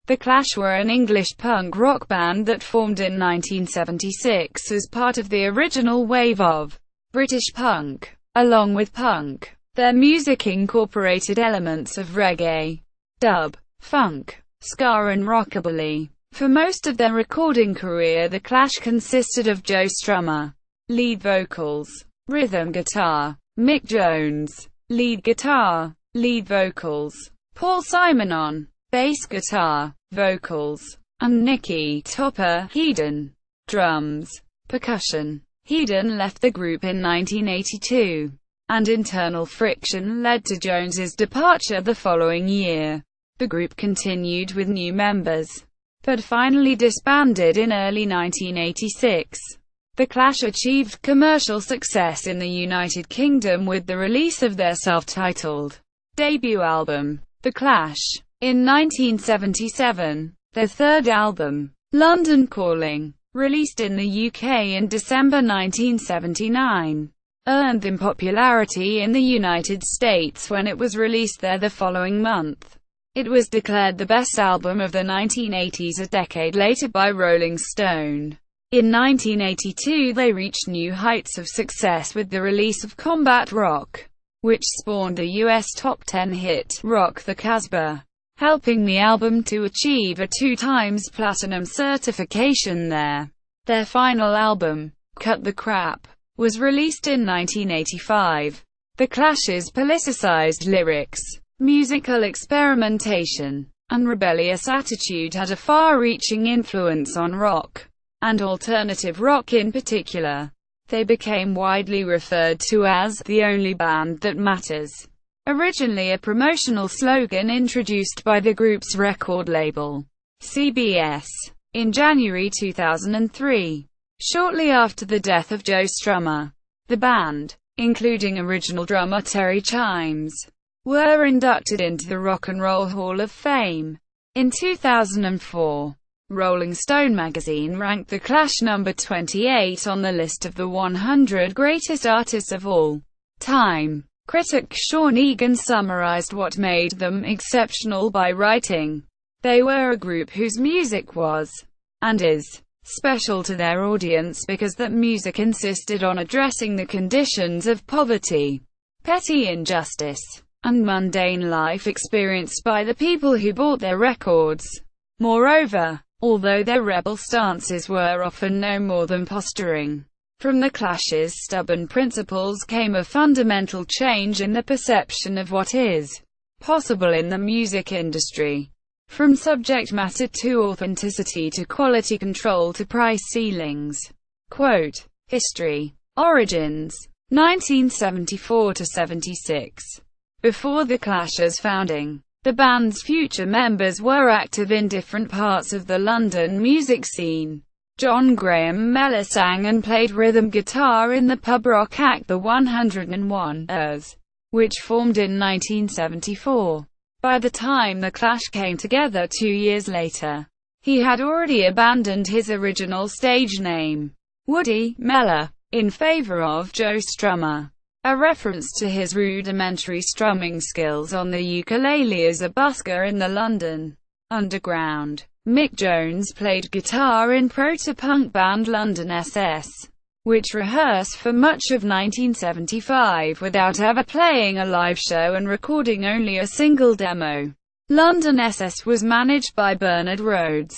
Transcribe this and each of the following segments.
The Clash were an English punk rock band that formed in 1976 as part of the original wave of British punk. Along with punk, their music incorporated elements of reggae, dub, funk, ska and rockabilly. For most of their recording career, The Clash consisted of Joe Strummer, lead vocals, rhythm guitar, Mick Jones, lead guitar, lead vocals, Paul Simonon, bass guitar, vocals, and Nicky Topper Headon, drums, percussion. Headon left the group in 1982, and internal friction led to Jones's departure the following year. The group continued with new members, but finally disbanded in early 1986. The Clash achieved commercial success in the United Kingdom with the release of their self-titled debut album, The Clash, in 1977. Their third album, London Calling, released in the UK in December 1979, earned them popularity in the United States when it was released there the following month. It was declared the best album of the 1980s a decade later by Rolling Stone. In 1982 they reached new heights of success with the release of Combat Rock, which spawned the US top 10 hit, Rock the Casbah, helping the album to achieve a 2x platinum certification there. Their final album, Cut the Crap, was released in 1985. The Clash's politicized lyrics, musical experimentation, and rebellious attitude had a far-reaching influence on rock, and alternative rock in particular. They became widely referred to as the only band that matters, originally a promotional slogan introduced by the group's record label, CBS, in January 2003. Shortly after the death of Joe Strummer, the band, including original drummer Terry Chimes, were inducted into the Rock and Roll Hall of Fame. In 2004, Rolling Stone magazine ranked The Clash number 28 on the list of the 100 greatest artists of all time. Critic Sean Egan summarized what made them exceptional by writing, "They were a group whose music was, and is, special to their audience because that music insisted on addressing the conditions of poverty, petty injustice, and mundane life experienced by the people who bought their records. Moreover, although their rebel stances were often no more than posturing, from the Clash's stubborn principles came a fundamental change in the perception of what is possible in the music industry. From subject matter to authenticity to quality control to price ceilings." Quote, History. Origins. 1974 to 76. Before the Clash's founding, the band's future members were active in different parts of the London music scene. John Graham Mellor sang and played rhythm guitar in the pub rock act The 101ers, which formed in 1974. By the time the Clash came together 2 years later, he had already abandoned his original stage name, Woody Mellor, in favor of Joe Strummer, a reference to his rudimentary strumming skills on the ukulele as a busker in the London underground. Mick Jones played guitar in proto-punk band London SS, which rehearsed for much of 1975 without ever playing a live show and recording only a single demo. London SS was managed by Bernard Rhodes,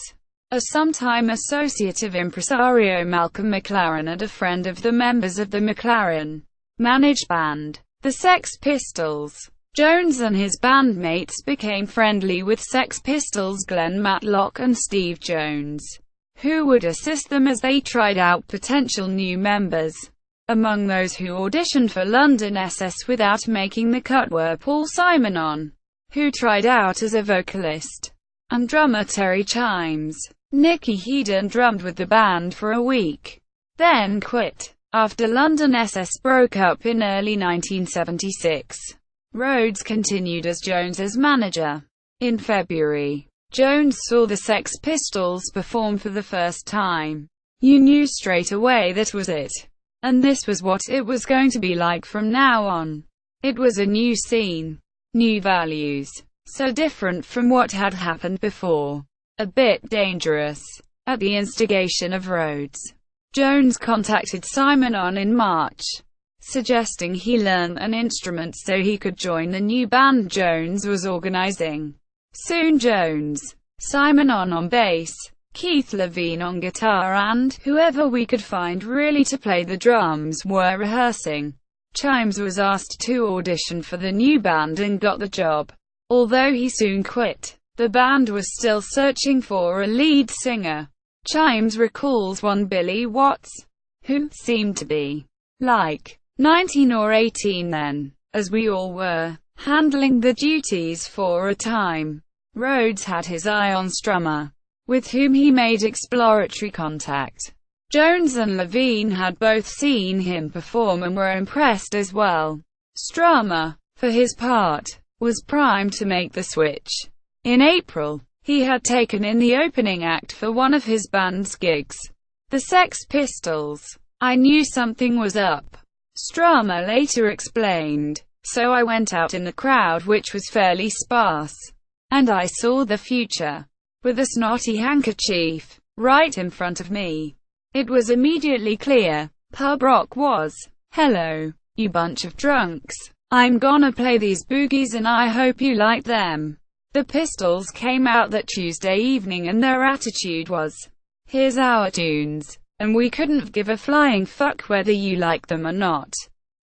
a sometime associate of impresario Malcolm McLaren and a friend of the members of the McLaren-managed band, the Sex Pistols. Jones and his bandmates became friendly with Sex Pistols' Glenn Matlock and Steve Jones, who would assist them as they tried out potential new members. Among those who auditioned for London SS without making the cut were Paul Simonon, who tried out as a vocalist, and drummer Terry Chimes. Nicky Headon drummed with the band for a week, then quit after London SS broke up in early 1976. Rhodes continued as Jones's manager. In February, Jones saw the Sex Pistols perform for the first time. "You knew straight away that was it. And this was what it was going to be like from now on. It was a new scene, new values, so different from what had happened before. a bit dangerous. At the instigation of Rhodes, Jones contacted Simonon in March, suggesting he learn an instrument so he could join the new band Jones was organizing. Soon Jones, Simonon on bass, Keith Levine on guitar and whoever we could find really to play the drums were rehearsing. Chimes was asked to audition for the new band and got the job. Although he soon quit, the band was still searching for a lead singer. Chimes recalls one Billy Watts, who seemed to be like 19 or 18 then, as we all were, handling the duties for a time. Rhodes had his eye on Strummer, with whom he made exploratory contact. Jones and Levine had both seen him perform and were impressed as well. Strummer, for his part, was primed to make the switch. In April, he had taken in the opening act for one of his band's gigs, the Sex Pistols. I knew something was up, Strummer later explained. So I went out in the crowd, which was fairly sparse, and I saw the future, with a snotty handkerchief, right in front of me. It was immediately clear. Pub rock was. Hello, you bunch of drunks. I'm gonna play these boogies and I hope you like them. The Pistols came out that Tuesday evening and their attitude was, here's our tunes, and we couldn't give a flying fuck whether you like them or not.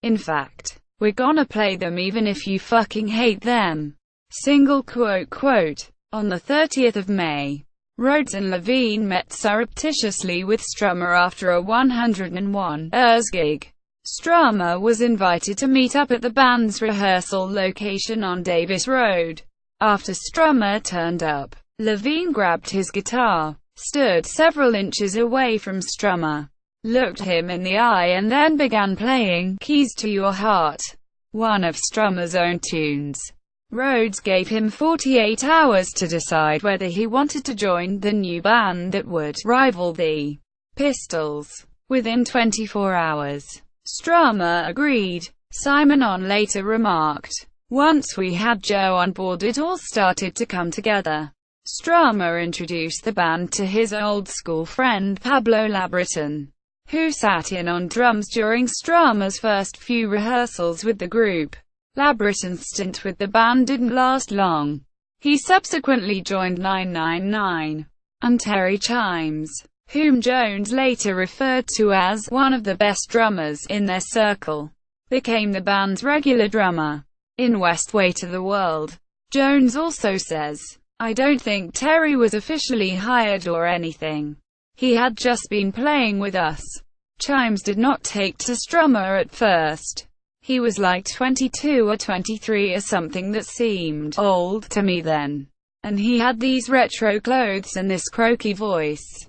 In fact, we're gonna play them even if you fucking hate them. Single quote quote. On the 30th of May, Rhodes and Levine met surreptitiously with Strummer after a 101 Ers gig. Strummer was invited to meet up at the band's rehearsal location on Davis Road. After Strummer turned up, Levine grabbed his guitar, stood several inches away from Strummer, looked him in the eye and then began playing Keys to Your Heart, one of Strummer's own tunes. Rhodes gave him 48 hours to decide whether he wanted to join the new band that would rival the Pistols. Within 24 hours, Strummer agreed. Simonon later remarked, once we had Joe on board it all started to come together. Strummer introduced the band to his old-school friend Pablo Labreton, who sat in on drums during Strummer's first few rehearsals with the group. Labreton's stint with the band didn't last long. He subsequently joined 999, and Terry Chimes, whom Jones later referred to as one of the best drummers in their circle, became the band's regular drummer. In West Way to the World, Jones also says, I don't think Terry was officially hired or anything. He had just been playing with us. Chimes did not take to Strummer at first. He was like 22 or 23 or something that seemed old to me then. And he had these retro clothes and this croaky voice.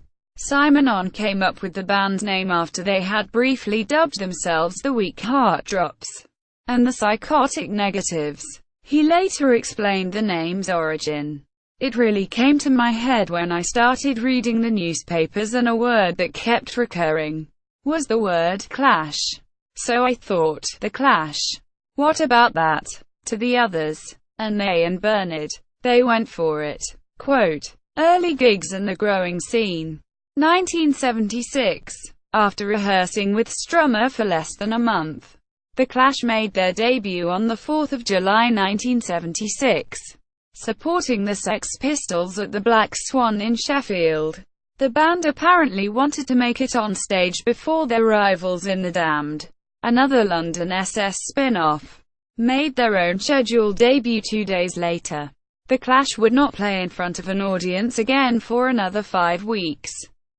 Simonon came up with the band's name after they had briefly dubbed themselves the Weak Heart Drops and the Psychotic Negatives. He later explained the name's origin. It really came to my head when I started reading the newspapers, and a word that kept recurring was the word clash. So I thought, The Clash. What about that? To the others. And they and Bernard. They went for it. Quote, early gigs and the growing scene. 1976. After rehearsing with Strummer for less than a month, The Clash made their debut on the 4th of July 1976, supporting the Sex Pistols at the Black Swan in Sheffield. The band apparently wanted to make it on stage before their rivals in The Damned, another London SS spin-off, made their own scheduled debut 2 days later. The Clash would not play in front of an audience again for another 5 weeks.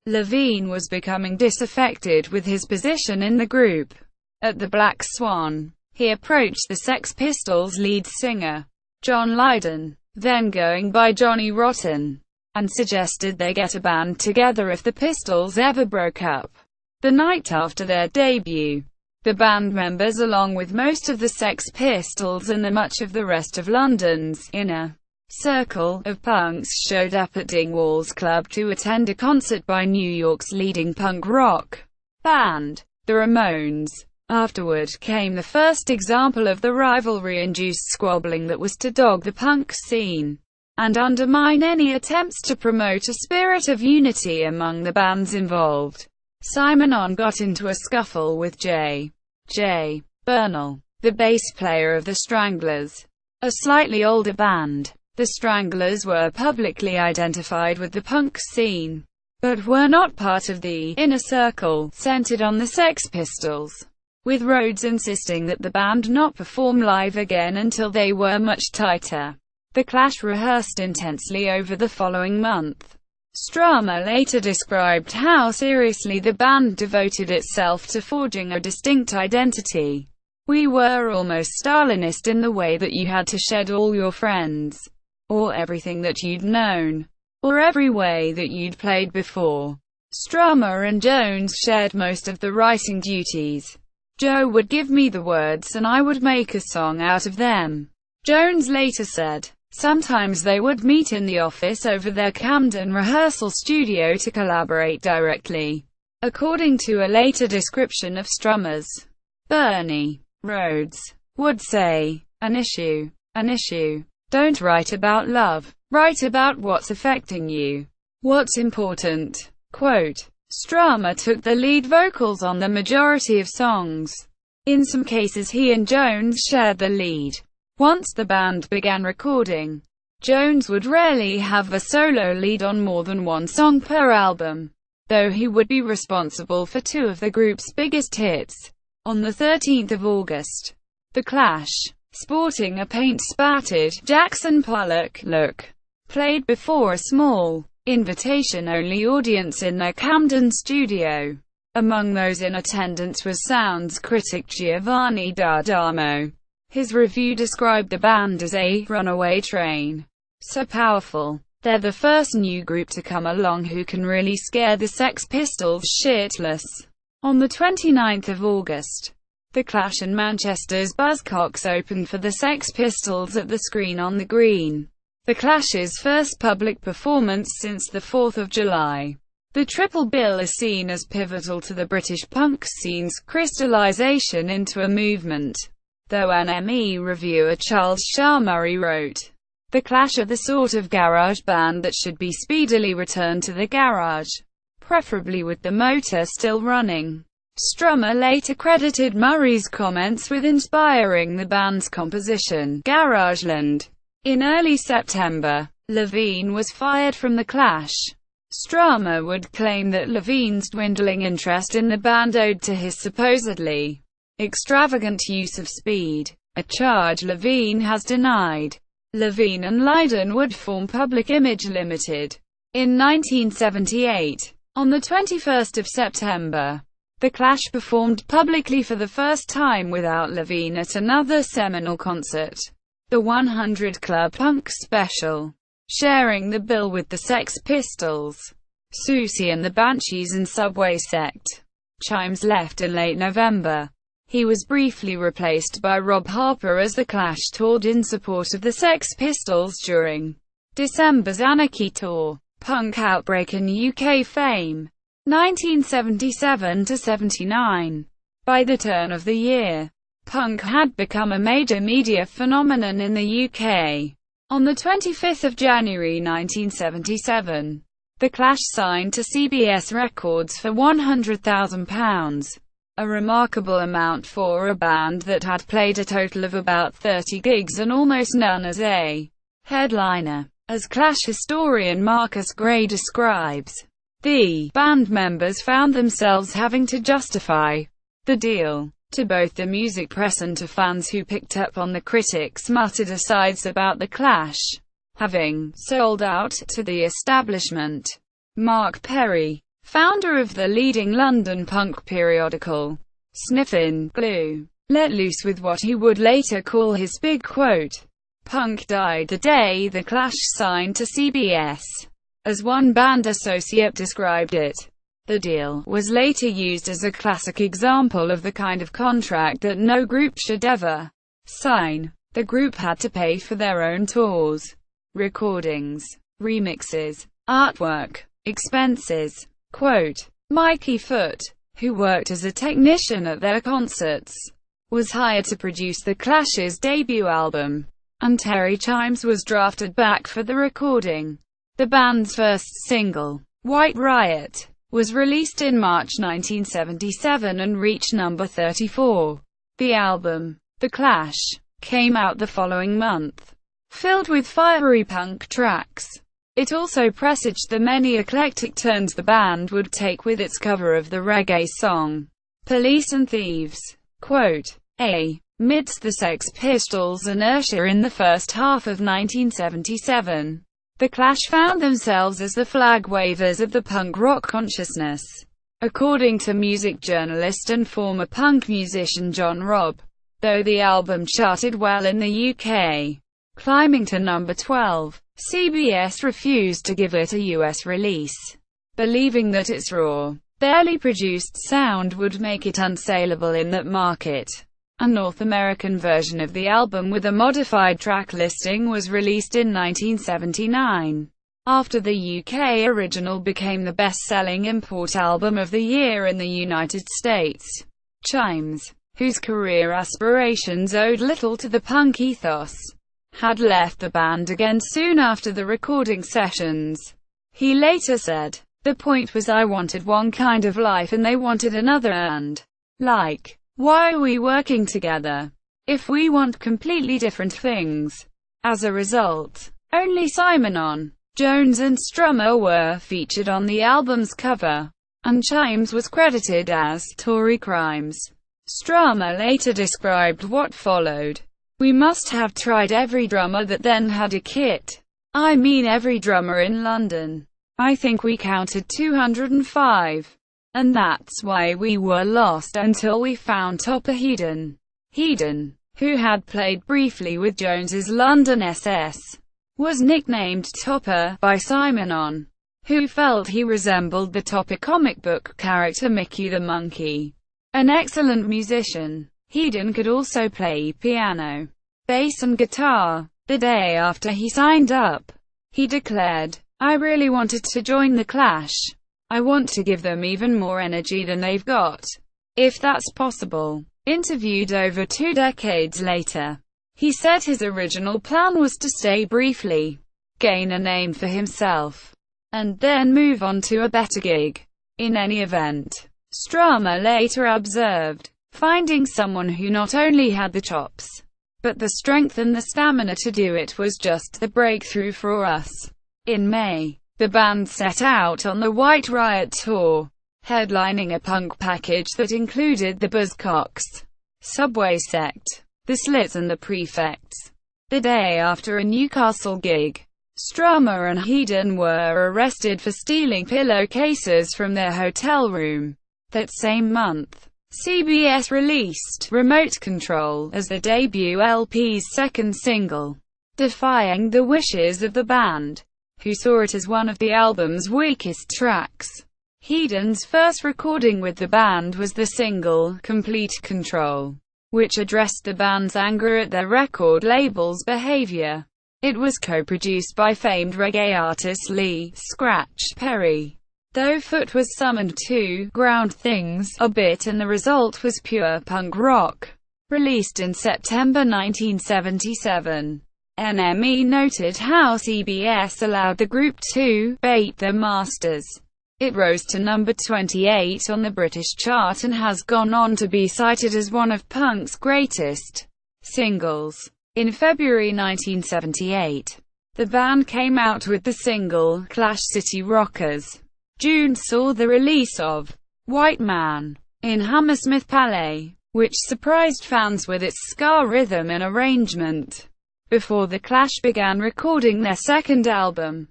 Levine was becoming disaffected with his position in the group. At the Black Swan, he approached the Sex Pistols lead singer, John Lydon, then going by Johnny Rotten, and suggested they get a band together if the Pistols ever broke up. The night after their debut, the band members, along with most of the Sex Pistols and much of the rest of London's inner circle of punks, showed up at Dingwall's Club to attend a concert by New York's leading punk rock band, the Ramones. Afterward came the first example of the rivalry-induced squabbling that was to dog the punk scene. and undermine any attempts to promote a spirit of unity among the bands involved. Simonon got into a scuffle with J. Bernal, the bass player of the Stranglers, a slightly older band. The Stranglers were publicly identified with the punk scene, but were not part of the inner circle centered on the Sex Pistols, with Rhodes insisting that the band not perform live again until they were much tighter. The Clash rehearsed intensely over the following month. Strummer later described how seriously the band devoted itself to forging a distinct identity. "We were almost Stalinist in the way that you had to shed all your friends, or everything that you'd known, or every way that you'd played before." Strummer and Jones shared most of the writing duties. Joe would give me the words and I would make a song out of them. Jones later said, sometimes they would meet in the office over their Camden rehearsal studio to collaborate directly. According to a later description of Strummer's, Bernie Rhodes would say, an issue. Don't write about love. Write about what's affecting you. What's important. Quote, Strummer took the lead vocals on the majority of songs. In some cases he and Jones shared the lead. Once the band began recording, Jones would rarely have a solo lead on more than one song per album, though he would be responsible for two of the group's biggest hits. On the 13th of August, The Clash, sporting a paint-spattered Jackson Pollock look, played before a small, invitation-only audience in their Camden studio. Among those in attendance was sounds critic Giovanni D'Adamo. His review described the band as a runaway train. So powerful. They're the first new group to come along who can really scare the Sex Pistols shitless. On the 29th of August, The Clash and Manchester's Buzzcocks opened for the Sex Pistols at the Screen on the Green, The Clash's first public performance since the 4th of July. The triple bill is seen as pivotal to the British punk scene's crystallization into a movement. Though NME reviewer Charles Sharmurray wrote, The Clash are the sort of garage band that should be speedily returned to the garage, preferably with the motor still running. Strummer later credited Murray's comments with inspiring the band's composition, Garageland. In early September, Levine was fired from The Clash. Strummer would claim that Levine's dwindling interest in the band owed to his supposedly extravagant use of speed, a charge Levine has denied. Levine and Lydon would form Public Image Limited in 1978. On the 21st of September, The Clash performed publicly for the first time without Levine at another seminal concert, the 100 Club Punk Special, sharing the bill with the Sex Pistols, Susie and the Banshees and Subway Sect. Chimes left in late November. He was briefly replaced by Rob Harper as The Clash toured in support of the Sex Pistols during December's Anarchy tour. Punk outbreak and UK fame. 1977–79. By the turn of the year, punk had become a major media phenomenon in the UK. On the 25th of January 1977, The Clash signed to CBS Records for £100,000. A remarkable amount for a band that had played a total of about 30 gigs and almost none as a headliner. As Clash historian Marcus Gray describes, the band members found themselves having to justify the deal to both the music press and to fans who picked up on the critics' muttered asides about The Clash having sold out to the establishment. Mark Perry, founder of the leading London punk periodical, Sniffin' Glue, let loose with what he would later call his big quote. Punk died the day The Clash signed to CBS. As one band associate described it, the deal was later used as a classic example of the kind of contract that no group should ever sign. The group had to pay for their own tours, recordings, remixes, artwork, expenses. Quote, Mikey Foot, who worked as a technician at their concerts, was hired to produce The Clash's debut album. and Terry Chimes was drafted back for the recording. The band's first single, White Riot, was released in March 1977 and reached number 34. The album, The Clash, came out the following month, filled with fiery punk tracks. It also presaged the many eclectic turns the band would take with its cover of the reggae song, Police and Thieves. Quote, amidst the Sex Pistols' inertia in the first half of 1977, The Clash found themselves as the flag wavers of the punk rock consciousness. According to music journalist and former punk musician John Robb, though the album charted well in the UK, climbing to number 12, CBS refused to give it a US release, believing that its raw, barely produced sound would make it unsaleable in that market. A North American version of the album with a modified track listing was released in 1979. After the UK original became the best-selling import album of the year in the United States, Chimes, whose career aspirations owed little to the punk ethos, had left the band again soon after the recording sessions. He later said, "The point was I wanted one kind of life and they wanted another, and, like, why are we working together if we want completely different things?" As a result, only Simonon, Jones and Strummer were featured on the album's cover, and Chimes was credited as Tory Crimes. Strummer later described what followed. "We must have tried every drummer that then had a kit. I mean every drummer in London. I think we counted 205. And that's why we were lost until we found Topper Headon." Headon, who had played briefly with Jones's London SS, was nicknamed Topper by Simonon, who felt he resembled the Topper comic book character Mickey the Monkey. An excellent musician, Headon could also play piano, bass and guitar. The day after he signed up, he declared, "I really wanted to join The Clash. I want to give them even more energy than they've got, if that's possible." Interviewed over 2 decades later, he said his original plan was to stay briefly, gain a name for himself, and then move on to a better gig. In any event, Strummer later observed, "Finding someone who not only had the chops, but the strength and the stamina to do it was just the breakthrough for us." In May, the band set out on the White Riot tour, headlining a punk package that included the Buzzcocks, Subway Sect, the Slits and the Prefects. The day after a Newcastle gig, Strummer and Headon were arrested for stealing pillowcases from their hotel room. That same month, CBS released Remote Control as the debut LP's second single, defying the wishes of the band, who saw it as one of the album's weakest tracks. Headon's first recording with the band was the single, Complete Control, which addressed the band's anger at their record label's behavior. It was co-produced by famed reggae artist Lee "Scratch" Perry, though Foot was summoned to ground things a bit, and the result was pure punk rock. Released in September 1977, NME noted how CBS allowed the group to bait their masters. It rose to number 28 on the British chart and has gone on to be cited as one of punk's greatest singles. In February 1978, the band came out with the single, Clash City Rockers. June saw the release of White Man in Hammersmith Palais, which surprised fans with its ska rhythm and arrangement. Before The Clash began recording their second album,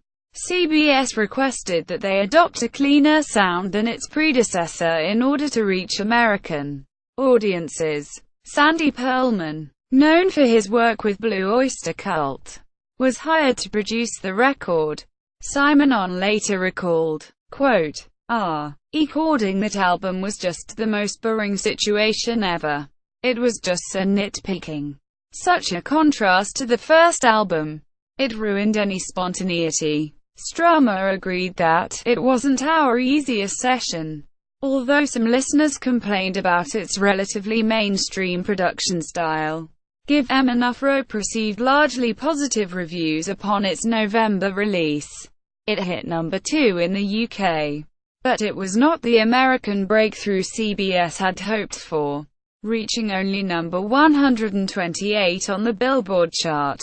CBS requested that they adopt a cleaner sound than its predecessor in order to reach American audiences. Sandy Pearlman, known for his work with Blue Oyster Cult, was hired to produce the record. Simonon later recalled, quote, recording that album was just the most boring situation ever. It was just so nitpicking. Such a contrast to the first album. It ruined any spontaneity. Strummer agreed that it wasn't our easiest session, although some listeners complained about its relatively mainstream production style. Give 'Em Enough Rope received largely positive reviews upon its November release. It hit number 2 in the UK, but it was not the American breakthrough CBS had hoped for, reaching only number 128 on the Billboard chart.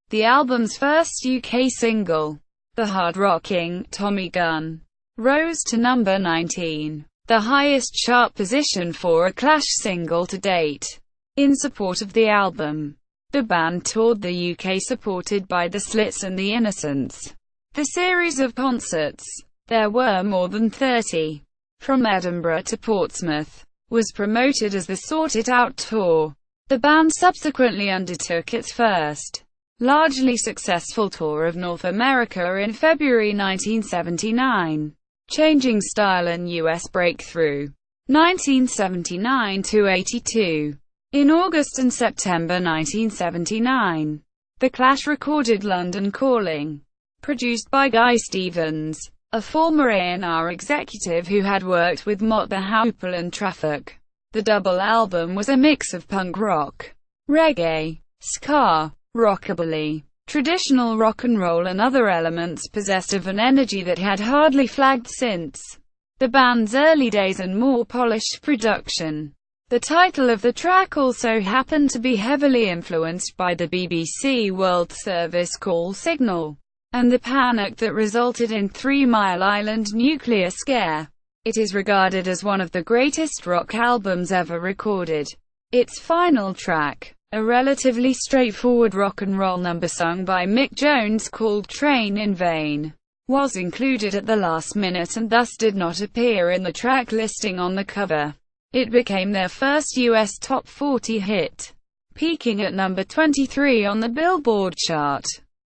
The album's first UK single, the hard-rocking Tommy Gun, rose to number 19, the highest chart position for a Clash single to date. In support of the album, the band toured the UK supported by the Slits and the Innocents. The series of concerts, there were more than 30, from Edinburgh to Portsmouth, was promoted as the Sort It Out Tour. The band subsequently undertook its first, largely successful tour of North America in February 1979, changing style and US breakthrough. 1979–82. In August and September 1979, The Clash recorded London Calling, produced by Guy Stevens, a former A&R executive who had worked with Mott the Hoople and Traffic. The double album was a mix of punk rock, reggae, ska, rockabilly, traditional rock and roll and other elements possessed of an energy that had hardly flagged since the band's early days and more polished production. The title of the track also happened to be heavily influenced by the BBC World Service call signal, and the panic that resulted in 3 Mile Island nuclear scare. It is regarded as one of the greatest rock albums ever recorded. Its final track, a relatively straightforward rock and roll number sung by Mick Jones called Train in Vain, was included at the last minute and thus did not appear in the track listing on the cover. It became their first US Top 40 hit, peaking at number 23 on the Billboard chart.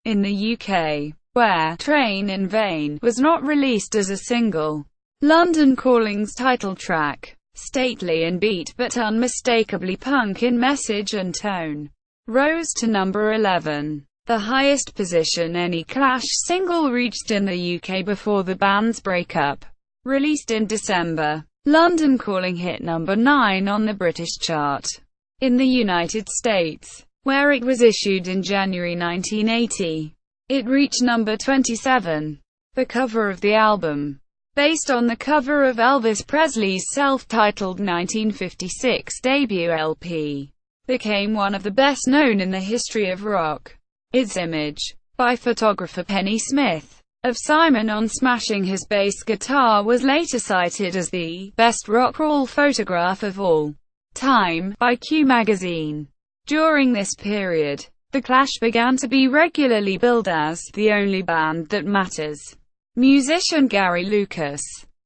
In the UK, where Train in Vain was not released as a single, London Calling's title track, stately in beat but unmistakably punk in message and tone, rose to number 11, the highest position any Clash single reached in the UK before the band's breakup. Released in December, London Calling hit number 9 on the British chart. In the United States, where it was issued in January 1980, it reached number 27. The cover of the album, based on the cover of Elvis Presley's self-titled 1956 debut LP, became one of the best known in the history of rock. Its image, by photographer Penny Smith, of Simonon smashing his bass guitar was later cited as the best rock roll photograph of all time by Q magazine. During this period, The Clash began to be regularly billed as the only band that matters. Musician Gary Lucas,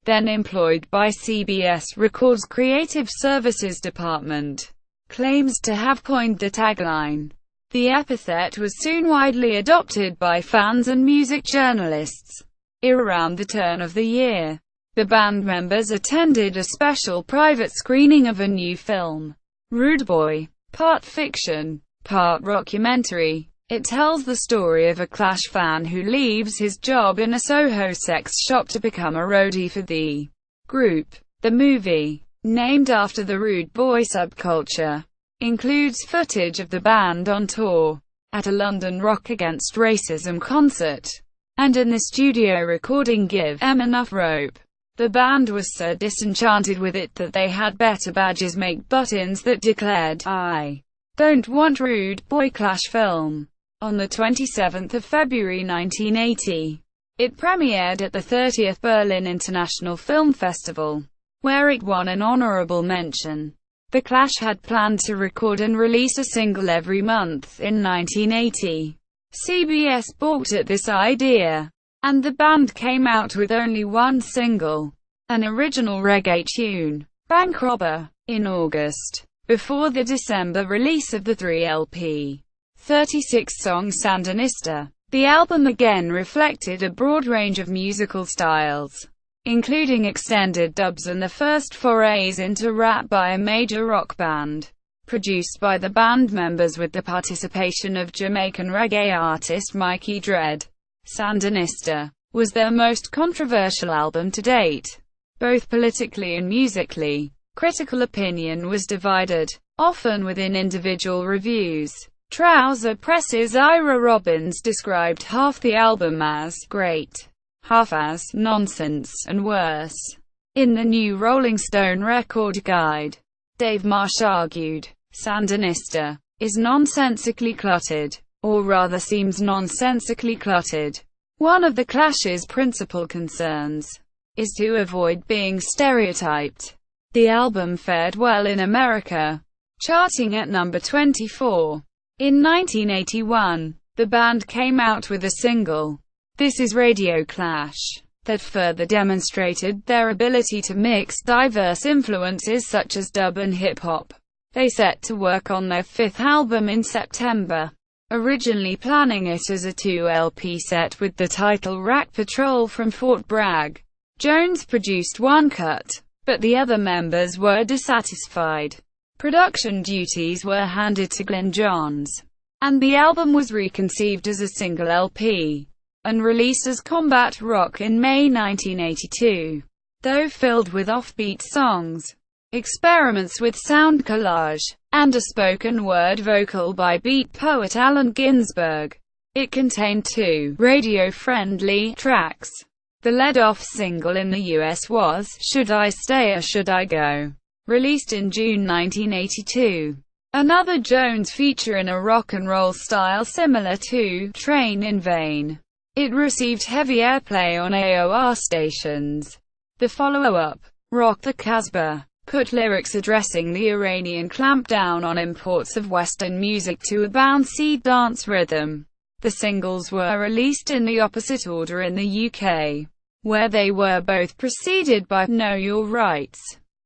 then employed by CBS Records Creative Services Department, claims to have coined the tagline. The epithet was soon widely adopted by fans and music journalists. Around the turn of the year, the band members attended a special private screening of a new film, Rude Boy, part fiction, part rockumentary. It tells the story of a Clash fan who leaves his job in a Soho sex shop to become a roadie for the group. The movie, named after the Rude Boy subculture, includes footage of the band on tour, at a London Rock Against Racism concert, and in the studio recording Give 'Em Enough Rope. The band was so disenchanted with it that they had better badges make buttons that declared, "I don't want Rude Boy Clash film." On the 27th of February 1980, it premiered at the 30th Berlin International Film Festival, where it won an honorable mention. The Clash had planned to record and release a single every month in 1980. CBS balked at this idea, and the band came out with only one single, an original reggae tune, Bank Robber, in August, before the December release of the 3-LP, 36-song Sandinista. The album again reflected a broad range of musical styles, including extended dubs and the first forays into rap by a major rock band, produced by the band members with the participation of Jamaican reggae artist Mikey Dread. Sandinista was their most controversial album to date, both politically and musically. Critical opinion was divided. often within individual reviews. Trouser Press's Ira Robbins described half the album as great, half as nonsense, and worse. In the new Rolling Stone Record Guide, Dave Marsh argued, Sandinista is nonsensically cluttered, or rather seems nonsensically cluttered. One of the Clash's principal concerns is to avoid being stereotyped. The album fared well in America, charting at number 24. In 1981, the band came out with a single, This Is Radio Clash, that further demonstrated their ability to mix diverse influences such as dub and hip-hop. They set to work on their fifth album in September, originally planning it as a 2-LP set with the title Rat Patrol from Fort Bragg. Jones produced one cut, but the other members were dissatisfied. Production duties were handed to Glyn Johns, and the album was reconceived as a single LP, and released as Combat Rock in May 1982. Though filled with offbeat songs, experiments with sound collage, and a spoken-word vocal by beat poet Allen Ginsberg, it contained two radio-friendly tracks. The lead-off single in the US was Should I Stay or Should I Go?, released in June 1982. Another Jones feature in a rock and roll style similar to Train in Vain. It received heavy airplay on AOR stations. The follow-up, Rock the Casbah, put lyrics addressing the Iranian clampdown on imports of Western music to a bouncy dance rhythm. The singles were released in the opposite order in the UK, where they were both preceded by Know Your Rights.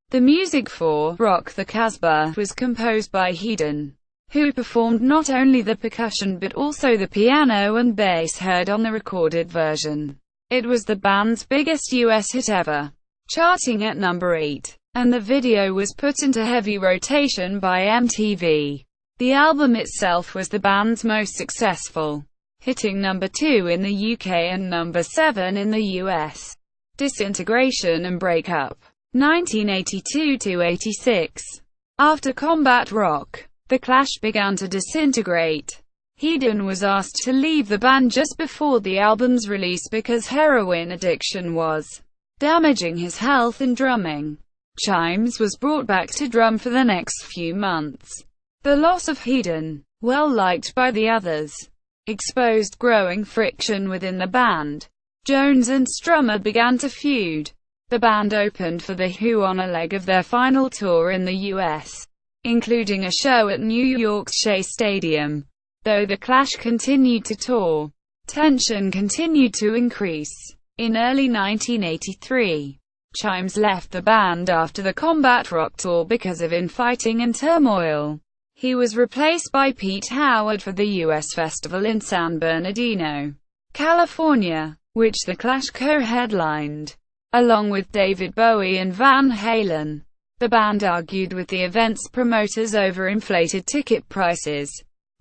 The music for Rock the Casbah was composed by Headon, who performed not only the percussion but also the piano and bass heard on the recorded version. It was the band's biggest US hit ever, charting at number 8, and the video was put into heavy rotation by MTV. The album itself was the band's most successful, hitting number 2 in the UK and number 7 in the US. Disintegration and Breakup, 1982–86. After Combat Rock, the Clash began to disintegrate. Headon was asked to leave the band just before the album's release because heroin addiction was damaging his health and drumming. Chimes was brought back to drum for the next few months. The loss of Headon, well liked by the others, exposed growing friction within the band. Jones and Strummer began to feud. The band opened for The Who on a leg of their final tour in the US, including a show at New York's Shea Stadium. Though the Clash continued to tour, tension continued to increase. In early 1983, Chimes left the band after the Combat Rock tour because of infighting and turmoil. He was replaced by Pete Howard for the US festival in San Bernardino, California, which the Clash co-headlined, along with David Bowie and Van Halen. The band argued with the event's promoters over inflated ticket prices,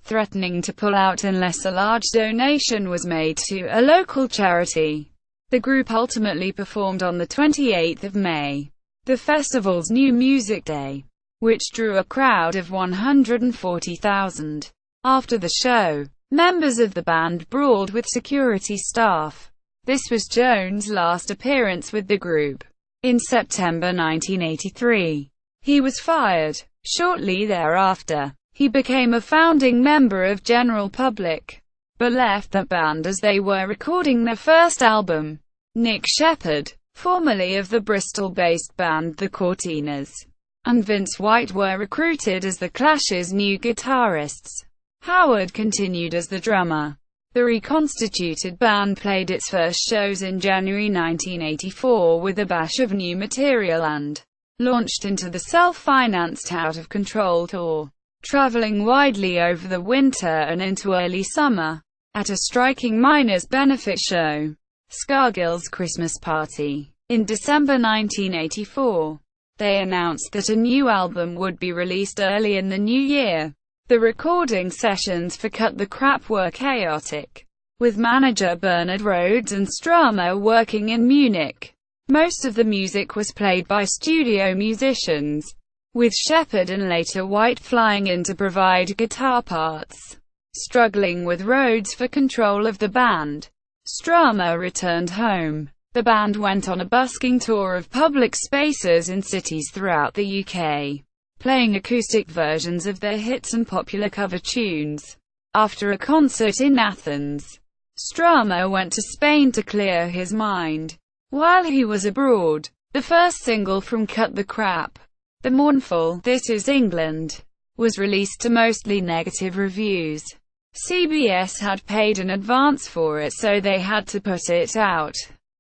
threatening to pull out unless a large donation was made to a local charity. The group ultimately performed on the 28th of May, the festival's New Music Day, which drew a crowd of 140,000. After the show, members of the band brawled with security staff. This was Jones' last appearance with the group. In September 1983, he was fired. Shortly thereafter, he became a founding member of General Public, but left the band as they were recording their first album. Nick Sheppard, formerly of the Bristol-based band The Cortinas, and Vince White were recruited as the Clash's new guitarists. Howard continued as the drummer. The reconstituted band played its first shows in January 1984 with a batch of new material and launched into the self-financed Out of Control tour, traveling widely over the winter and into early summer. At a striking miners' benefit show, Scargill's Christmas Party, in December 1984, they announced that a new album would be released early in the new year. The recording sessions for Cut the Crap were chaotic, with manager Bernard Rhodes and Strummer working in Munich. Most of the music was played by studio musicians, with Shepherd and later White flying in to provide guitar parts. Struggling with Rhodes for control of the band, Strummer returned home. The band went on a busking tour of public spaces in cities throughout the UK, playing acoustic versions of their hits and popular cover tunes. After a concert in Athens, Strummer went to Spain to clear his mind. While he was abroad, the first single from Cut the Crap, the mournful "This Is England," was released to mostly negative reviews. CBS had paid in advance for it, so they had to put it out.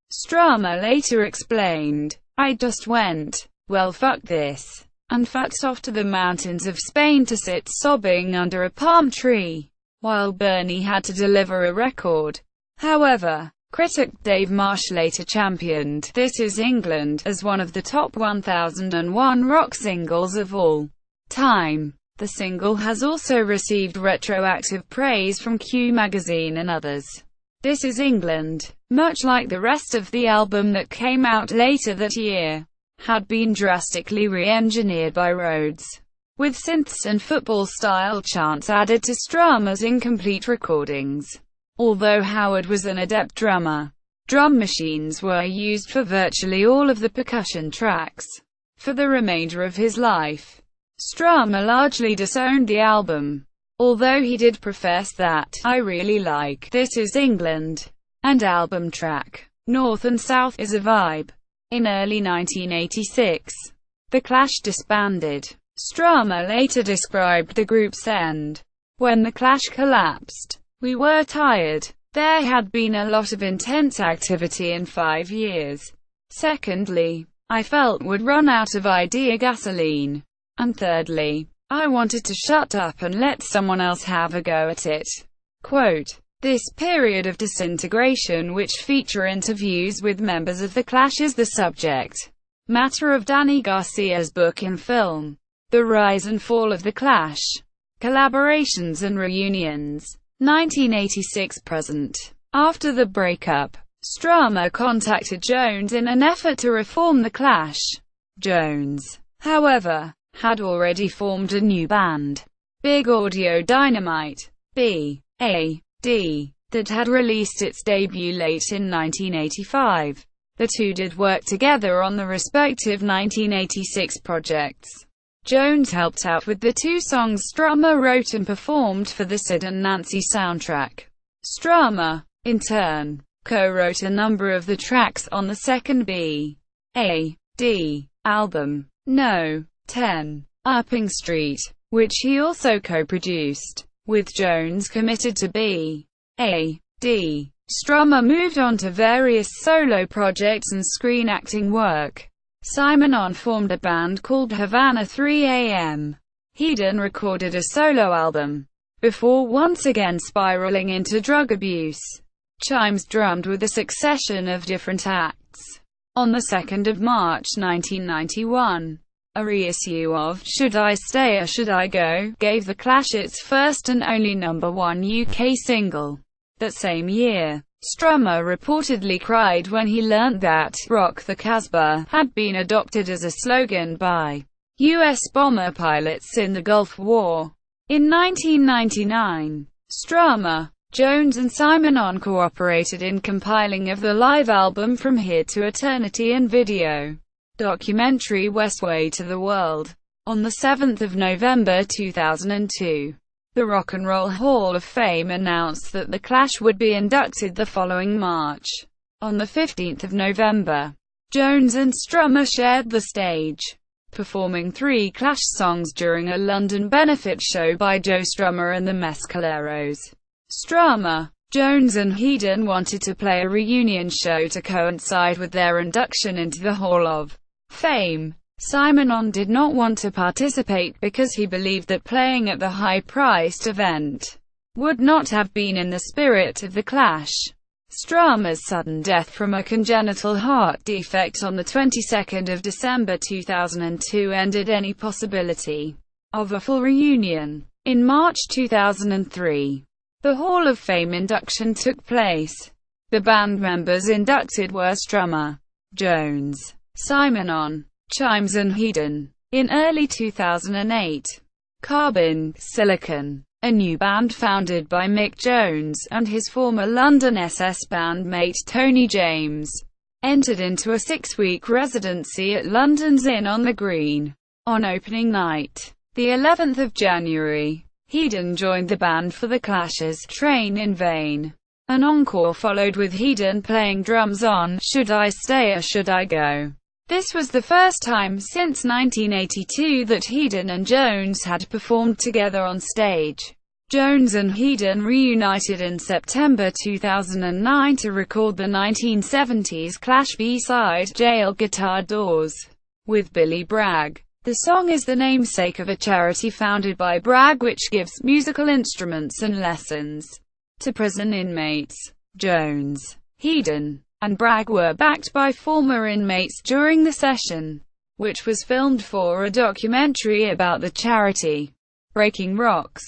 Strummer later explained, "I just went, well fuck this," and fucked off to the mountains of Spain to sit sobbing under a palm tree, while Bernie had to deliver a record. However, critic Dave Marsh later championed "This Is England" as one of the top 1001 rock singles of all time. The single has also received retroactive praise from Q magazine and others. "This Is England," much like the rest of the album that came out later that year, had been drastically re-engineered by Rhodes, with synths and football-style chants added to Strummer's incomplete recordings. Although Howard was an adept drummer, drum machines were used for virtually all of the percussion tracks. For the remainder of his life, Strummer largely disowned the album, although he did profess that, "I really like This Is England," and album track North and South is a vibe. In early 1986, The Clash disbanded. Strummer later described the group's end. "When The Clash collapsed, we were tired. There had been a lot of intense activity in 5 years. Secondly, I felt would run out of idea gasoline. And thirdly, I wanted to shut up and let someone else have a go at it." Quote, "This period of disintegration, which feature interviews with members of The Clash, is the subject matter of Danny Garcia's book and film, The Rise and Fall of The Clash, Collaborations and Reunions, 1986-present. After the breakup, Strummer contacted Jones in an effort to reform The Clash. Jones, however, had already formed a new band, Big Audio Dynamite, B.A.D., that had released its debut late in 1985. The two did work together on the respective 1986 projects. Jones helped out with the 2 songs Strummer wrote and performed for the Sid and Nancy soundtrack. Strummer, in turn, co-wrote a number of the tracks on the second B.A.D. album, No. 10, Upping Street, which he also co-produced. With Jones committed to B.A.D., Strummer moved on to various solo projects and screen acting work. Simonon formed a band called Havana 3 AM. Headon recorded a solo album, before once again spiraling into drug abuse. Chimes drummed with a succession of different acts. On the 2nd of March 1991, a reissue of Should I Stay or Should I Go gave The Clash its first and only #1 UK single. That same year, Strummer reportedly cried when he learnt that "Rock the Casbah" had been adopted as a slogan by US bomber pilots in the Gulf War. In 1999, Strummer, Jones and Simonon cooperated in compiling of the live album From Here to Eternity and video documentary Westway to the World. On the 7th of November 2002, the Rock and Roll Hall of Fame announced that The Clash would be inducted the following March. On the 15th of November, Jones and Strummer shared the stage, performing 3 Clash songs during a London benefit show by Joe Strummer and the Mescaleros. Strummer, Jones and Headon wanted to play a reunion show to coincide with their induction into the Hall of Fame. Simonon did not want to participate because he believed that playing at the high-priced event would not have been in the spirit of The Clash. Strummer's sudden death from a congenital heart defect on the 22nd of December 2002 ended any possibility of a full reunion. In March 2003, the Hall of Fame induction took place. The band members inducted were Strummer, Jones, Simonon, Chimes and Headon. In early 2008, Carbon Silicon, a new band founded by Mick Jones and his former London SS bandmate Tony James, entered into a 6-week residency at London's Inn on the Green. On opening night, the 11th of January, Headon joined the band for the Clash's "Train in Vain." An encore followed with Headon playing drums on "Should I Stay or Should I Go?". This was the first time since 1982 that Headon and Jones had performed together on stage. Jones and Headon reunited in September 2009 to record the 1970s Clash B-side "Jail Guitar Doors" with Billy Bragg. The song is the namesake of a charity founded by Bragg which gives musical instruments and lessons to prison inmates. Jones, Headon, and Bragg were backed by former inmates during the session, which was filmed for a documentary about the charity. Breaking Rocks.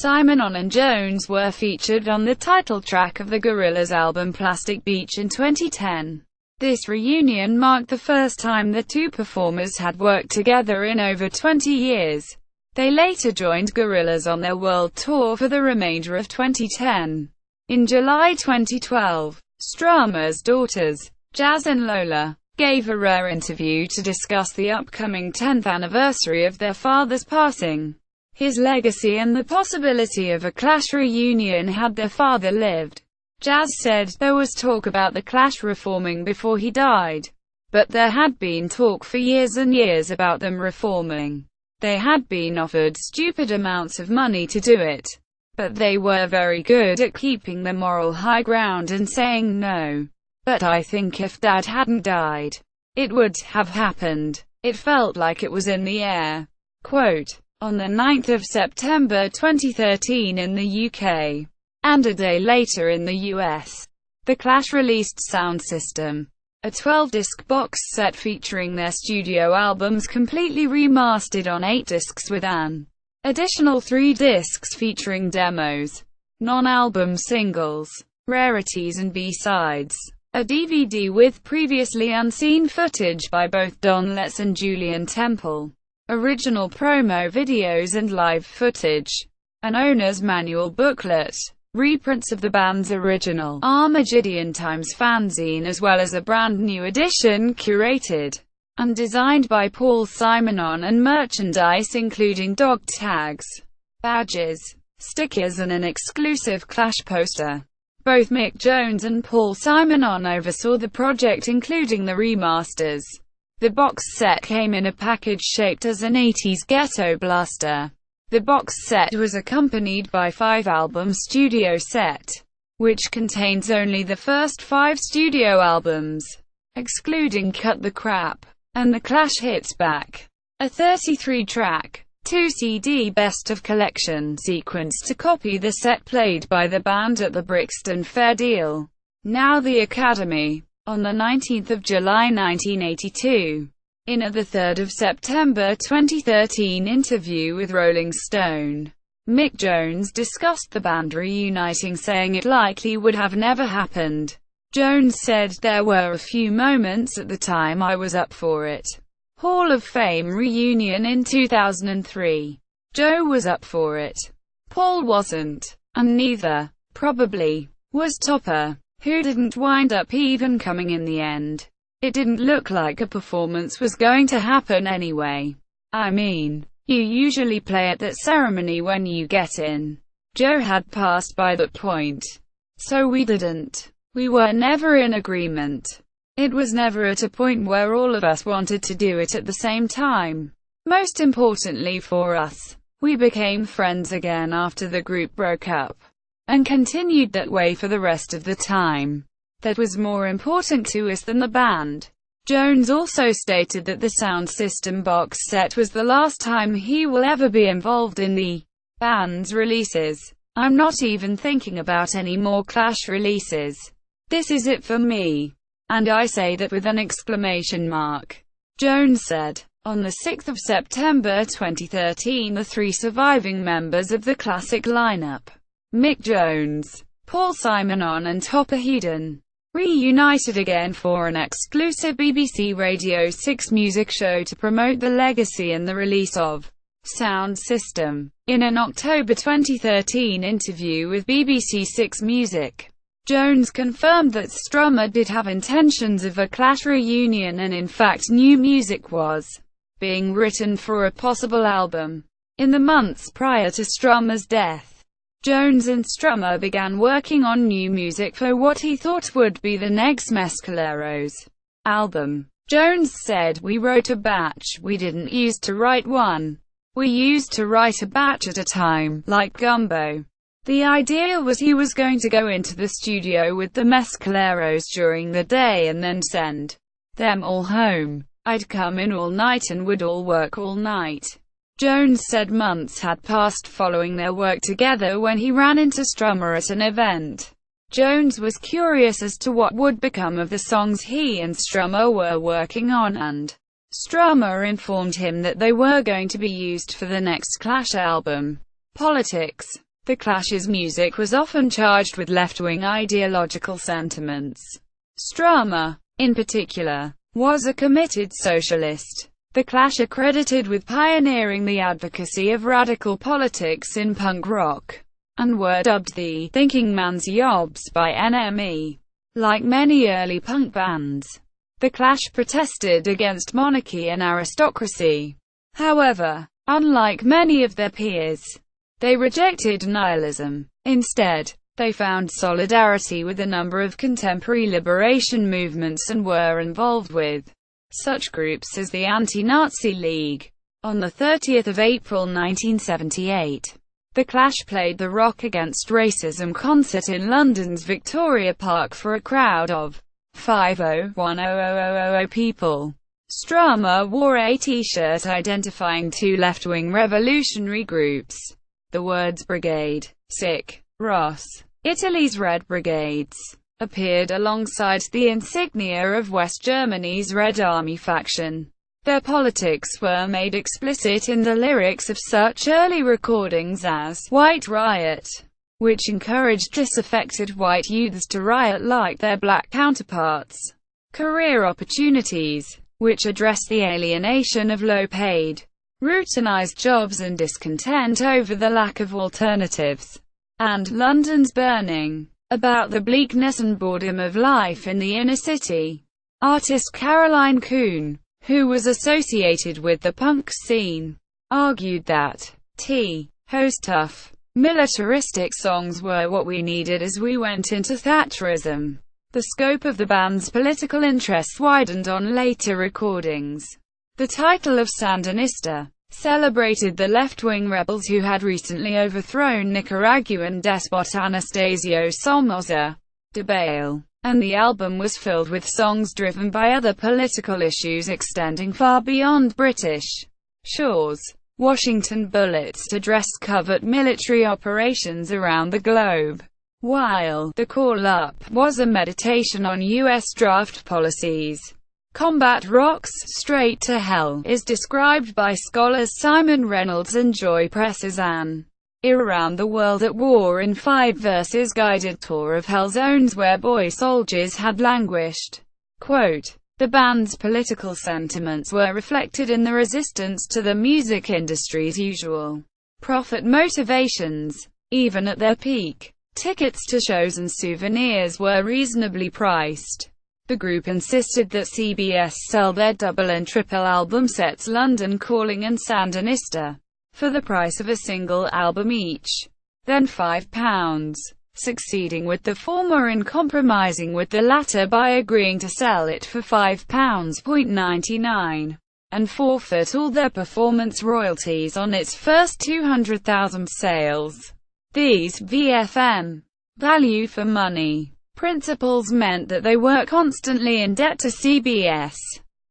Simonon and Jones were featured on the title track of the Gorillaz album Plastic Beach in 2010. This reunion marked the first time the two performers had worked together in over 20 years. They later joined Gorillaz on their world tour for the remainder of 2010. In July 2012, Strummer's daughters, Jazz and Lola, gave a rare interview to discuss the upcoming 10th anniversary of their father's passing, his legacy and the possibility of a Clash reunion had their father lived. Jazz said, "There was talk about the Clash reforming before he died. But there had been talk for years and years about them reforming. They had been offered stupid amounts of money to do it. But they were very good at keeping the moral high ground and saying no. But I think if Dad hadn't died, it would have happened. It felt like it was in the air." Quote, on the 9th of September 2013 in the UK, and a day later in the US, The Clash released Sound System, a 12-disc box set featuring their studio albums completely remastered on 8 discs with an additional 3 discs featuring demos, non-album singles, rarities and B-sides, a DVD with previously unseen footage by both Don Letts and Julian Temple, original promo videos and live footage, an owner's manual booklet, reprints of the band's original Armageddon Times fanzine as well as a brand new edition curated and designed by Paul Simonon and merchandise including dog tags, badges, stickers and an exclusive Clash poster. Both Mick Jones and Paul Simonon oversaw the project including the remasters. The box set came in a package shaped as an 80s ghetto blaster. The box set was accompanied by 5-album studio set, which contains only the first 5 studio albums, excluding Cut the Crap and The Clash Hits Back, a 33-track, 2-CD best of collection sequence to copy the set played by the band at the Brixton Fair Deal, now the Academy, on the 19th of July 1982. In a 3rd of September 2013 interview with Rolling Stone, Mick Jones discussed the band reuniting, saying it likely would have never happened. Jones said, "There were a few moments at the time I was up for it. Hall of Fame reunion in 2003. Joe was up for it. Paul wasn't. And neither, probably, was Topper, who didn't wind up even coming in the end. It didn't look like a performance was going to happen anyway. I mean, you usually play at that ceremony when you get in. Joe had passed by that point. So we didn't. We were never in agreement. It was never at a point where all of us wanted to do it at the same time. Most importantly for us, we became friends again after the group broke up, and continued that way for the rest of the time. That was more important to us than the band." Jones also stated that the Sound System box set was the last time he will ever be involved in the band's releases. "I'm not even thinking about any more Clash releases. This is it for me. And I say that with an exclamation mark," Jones said. On the 6th of September 2013, the 3 surviving members of the classic lineup, Mick Jones, Paul Simonon and Topper Headon, reunited again for an exclusive BBC Radio 6 music show to promote the legacy and the release of Sound System. In an October 2013 interview with BBC Six Music, Jones confirmed that Strummer did have intentions of a Clash reunion and in fact new music was being written for a possible album. In the months prior to Strummer's death, Jones and Strummer began working on new music for what he thought would be the next Mescaleros album. Jones said, "We wrote a batch, we didn't use to write one. We used to write a batch at a time, like Gumbo." The idea was he was going to go into the studio with the Mescaleros during the day and then send them all home. "I'd come in all night and would all work all night." Jones said months had passed following their work together when he ran into Strummer at an event. Jones was curious as to what would become of the songs he and Strummer were working on, and Strummer informed him that they were going to be used for the next Clash album. Politics. The Clash's music was often charged with left-wing ideological sentiments. Strummer, in particular, was a committed socialist. The Clash are credited with pioneering the advocacy of radical politics in punk rock, and were dubbed the "thinking man's yobs" by NME. Like many early punk bands, the Clash protested against monarchy and aristocracy. However, unlike many of their peers, they rejected nihilism. Instead, they found solidarity with a number of contemporary liberation movements and were involved with such groups as the Anti-Nazi League. On the 30th of April 1978, the Clash played the Rock Against Racism concert in London's Victoria Park for a crowd of 50,100 people. Strummer wore a T-shirt identifying two left-wing revolutionary groups. The words Brigade, Sic, Ross, Italy's Red Brigades, appeared alongside the insignia of West Germany's Red Army faction. Their politics were made explicit in the lyrics of such early recordings as White Riot, which encouraged disaffected white youths to riot like their black counterparts. Career Opportunities, which addressed the alienation of low-paid, routinized jobs and discontent over the lack of alternatives. And London's Burning, about the bleakness and boredom of life in the inner city. Artist Caroline Coon, who was associated with the punk scene, argued that Ho's tough, militaristic songs were what we needed as we went into Thatcherism. The scope of the band's political interests widened on later recordings. The title of Sandinista celebrated the left-wing rebels who had recently overthrown Nicaraguan despot Anastasio Somoza Debayle, and the album was filled with songs driven by other political issues extending far beyond British shores. Washington Bullets addressed covert military operations around the globe, while The Call-Up was a meditation on U.S. draft policies. Combat Rock's Straight to Hell is described by scholars Simon Reynolds and Joy Press as an around the world at war in 5 verses guided tour of hell zones where boy soldiers had languished. Quote, "The band's political sentiments were reflected in the resistance to the music industry's usual profit motivations. Even at their peak, tickets to shows and souvenirs were reasonably priced. The group insisted that CBS sell their double and triple album sets London Calling and Sandinista for the price of a single album each, then £5, succeeding with the former and compromising with the latter by agreeing to sell it for £5.99, and forfeit all their performance royalties on its first 200,000 sales. These VFM value for money principles meant that they were constantly in debt to CBS,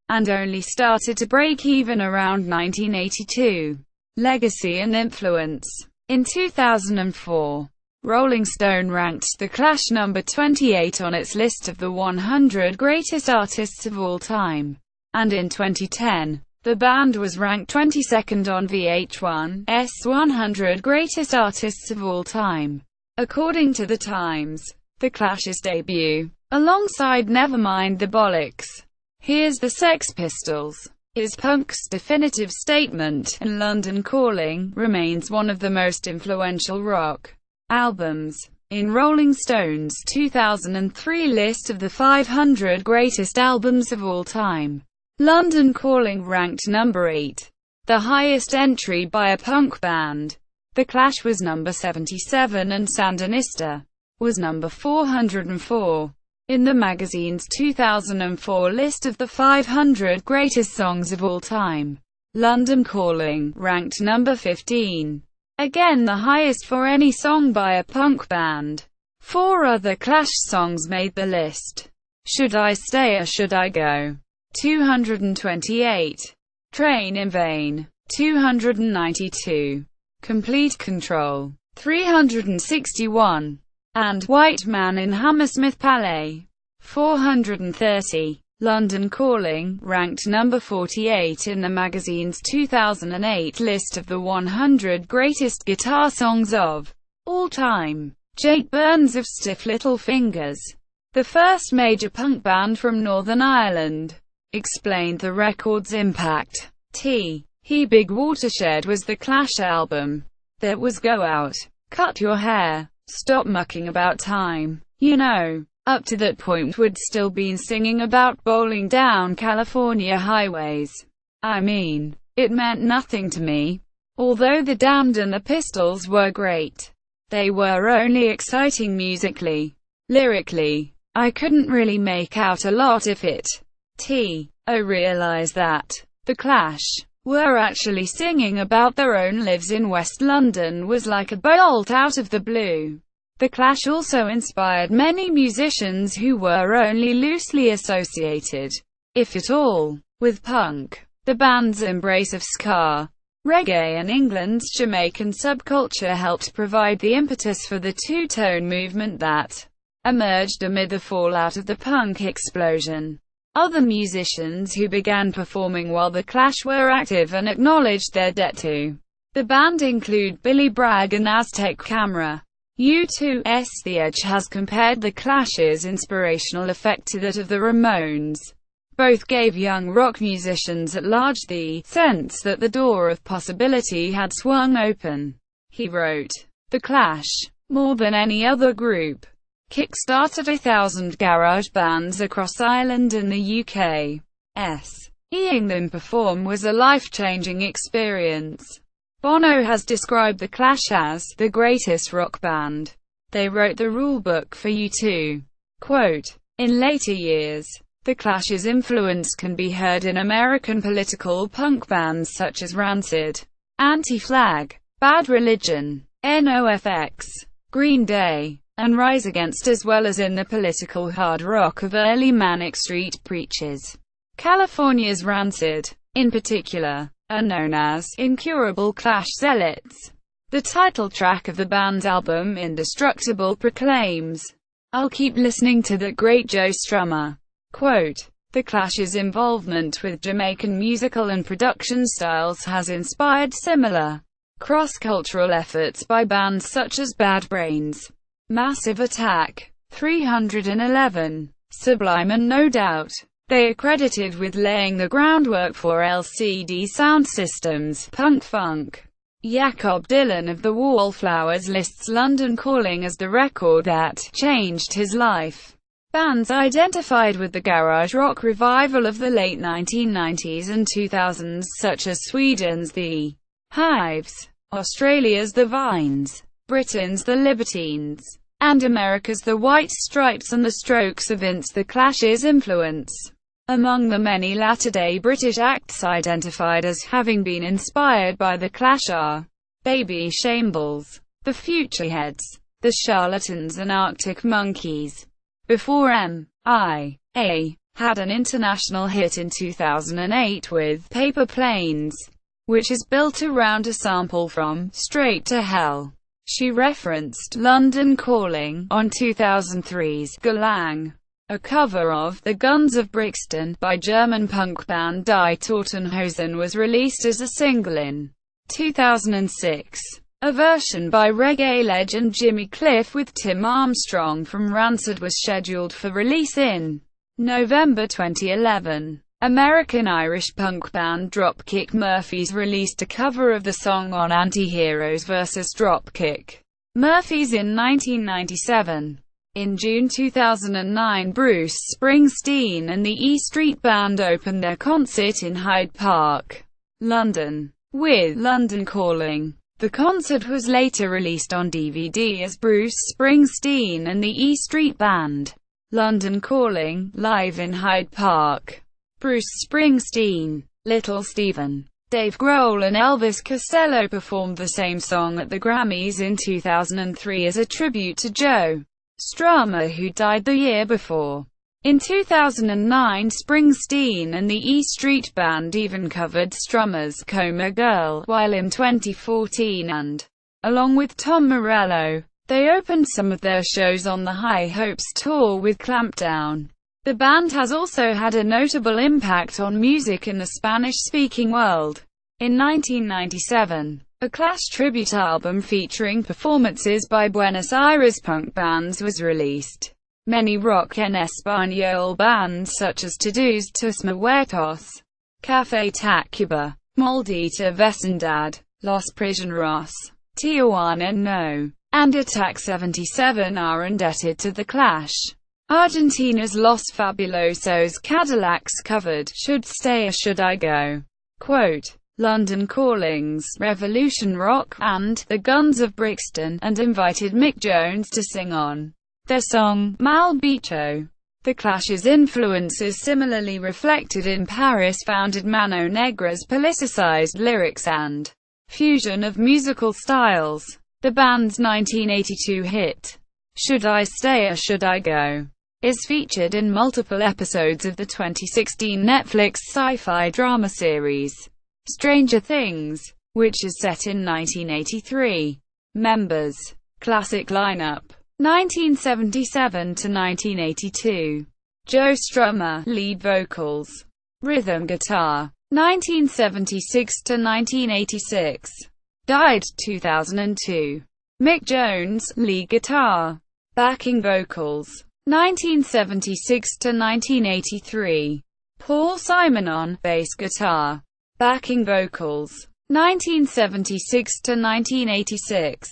and only started to break even around 1982. Legacy and influence. In 2004, Rolling Stone ranked The Clash number 28 on its list of the 100 greatest artists of all time, and in 2010, the band was ranked 22nd on VH1's 100 greatest artists of all time. According to The Times, The Clash's debut alongside Nevermind the Bollocks. Here's the Sex Pistols. Is punk's definitive statement, and London Calling remains one of the most influential rock albums. In Rolling Stone's 2003 list of the 500 greatest albums of all time, London Calling ranked number 8, the highest entry by a punk band. The Clash was number 77 and Sandinista was number 404. In the magazine's 2004 list of the 500 greatest songs of all time, London Calling ranked number 15. Again the highest for any song by a punk band. 4 other Clash songs made the list. Should I Stay or Should I Go? 228. Train in Vain. 292. Complete Control. 361. And White Man in Hammersmith Palais. 430. London Calling ranked number 48 in the magazine's 2008 list of the 100 greatest guitar songs of all time. Jake Burns of Stiff Little Fingers, the first major punk band from Northern Ireland, explained the record's impact. He Big Watershed was the Clash album. That was Go Out, Cut Your Hair, Stop Mucking About Time, You Know. Up to that point we'd still been singing about bowling down California highways. I mean, it meant nothing to me. Although the Damned and the Pistols were great, they were only exciting musically. Lyrically, I couldn't really make out a lot if it. I realized that the Clash were actually singing about their own lives in West London was like a bolt out of the blue. The Clash also inspired many musicians who were only loosely associated, if at all, with punk. The band's embrace of ska, reggae and England's Jamaican subculture helped provide the impetus for the two-tone movement that emerged amid the fallout of the punk explosion. Other musicians who began performing while the Clash were active and acknowledged their debt to the band include Billy Bragg and Aztec Camera. U2's The Edge has compared the Clash's inspirational effect to that of the Ramones. Both gave young rock musicians at large the sense that the door of possibility had swung open. He wrote, "The Clash, more than any other group, kick-started 1,000 garage bands across Ireland and the UK. Seeing them perform was a life-changing experience." Bono has described the Clash as the greatest rock band. They wrote the rulebook for U2. Quote, "In later years, the Clash's influence can be heard in American political punk bands such as Rancid, Anti-Flag, Bad Religion, NOFX, Green Day, and Rise Against, as well as in the political hard rock of early Manic Street Preachers. California's Rancid, in particular, are known as incurable Clash zealots." The title track of the band's album Indestructible proclaims, "I'll keep listening to that great Joe Strummer." Quote, "The Clash's involvement with Jamaican musical and production styles has inspired similar cross-cultural efforts by bands such as Bad Brains, Massive Attack, 311, Sublime and No Doubt. They are credited with laying the groundwork for LCD sound systems, punk funk." Jakob Dylan of the Wallflowers lists London Calling as the record that changed his life. Bands identified with the garage rock revival of the late 1990s and 2000s such as Sweden's The Hives, Australia's The Vines, Britain's The Libertines, and America's The White Stripes and The Strokes evince the Clash's influence. Among the many latter-day British acts identified as having been inspired by the Clash are Baby Shambles, The Futureheads, The Charlatans and Arctic Monkeys. Before M.I.A. had an international hit in 2008 with Paper Planes, which is built around a sample from Straight to Hell. She referenced London Calling on 2003's Galang. A cover of The Guns of Brixton by German punk band Die Totenhosen was released as a single in 2006. A version by reggae legend Jimmy Cliff with Tim Armstrong from Rancid was scheduled for release in November 2011. American-Irish punk band Dropkick Murphys released a cover of the song on Anti-Heroes vs. Dropkick Murphys in 1997. In June 2009, Bruce Springsteen and the E Street Band opened their concert in Hyde Park, London, with London Calling. The concert was later released on DVD as Bruce Springsteen and the E Street Band. London Calling, live in Hyde Park. Bruce Springsteen, Little Steven, Dave Grohl and Elvis Costello performed the same song at the Grammys in 2003 as a tribute to Joe Strummer, who died the year before. In 2009, Springsteen and the E Street Band even covered Strummer's Coma Girl, while in 2014 along with Tom Morello, they opened some of their shows on the High Hopes tour with Clampdown. The band has also had a notable impact on music in the Spanish-speaking world. In 1997, a Clash tribute album featuring performances by Buenos Aires punk bands was released. Many rock en español bands such as Todos Tus Muertos, Café Tacuba, Maldita Vecindad, Los Prisioneros, Tijuana No, and Attack 77 are indebted to the Clash. Argentina's Los Fabulosos Cadillacs covered Should Stay or Should I Go? Quote, London Calling's Revolution Rock and The Guns of Brixton, and invited Mick Jones to sing on their song Mal Bicho. The Clash's influence is similarly reflected in Paris-founded Mano Negra's politicized lyrics and fusion of musical styles. The band's 1982 hit, Should I Stay or Should I Go? Is featured in multiple episodes of the 2016 Netflix sci-fi drama series, Stranger Things, which is set in 1983. Members. Classic lineup. 1977 to 1982. Joe Strummer, lead vocals. Rhythm guitar. 1976 to 1986. Died 2002. Mick Jones, lead guitar. Backing vocals. 1976 to 1983. Paul Simonon, bass guitar. Backing vocals. 1976 to 1986.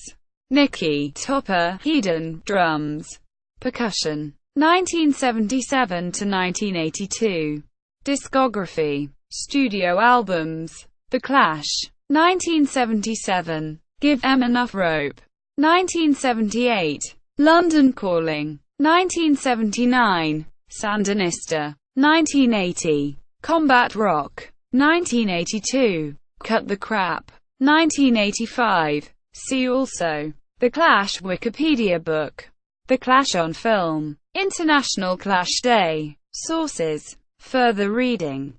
Nicky, Topper, Headon, drums. Percussion. 1977 to 1982. Discography. Studio albums. The Clash. 1977. Give 'Em Enough Rope. 1978. London Calling. 1979. Sandinista. 1980. Combat Rock. 1982. Cut the Crap. 1985. See also. The Clash Wikipedia book. The Clash on Film. International Clash Day. Sources. Further reading.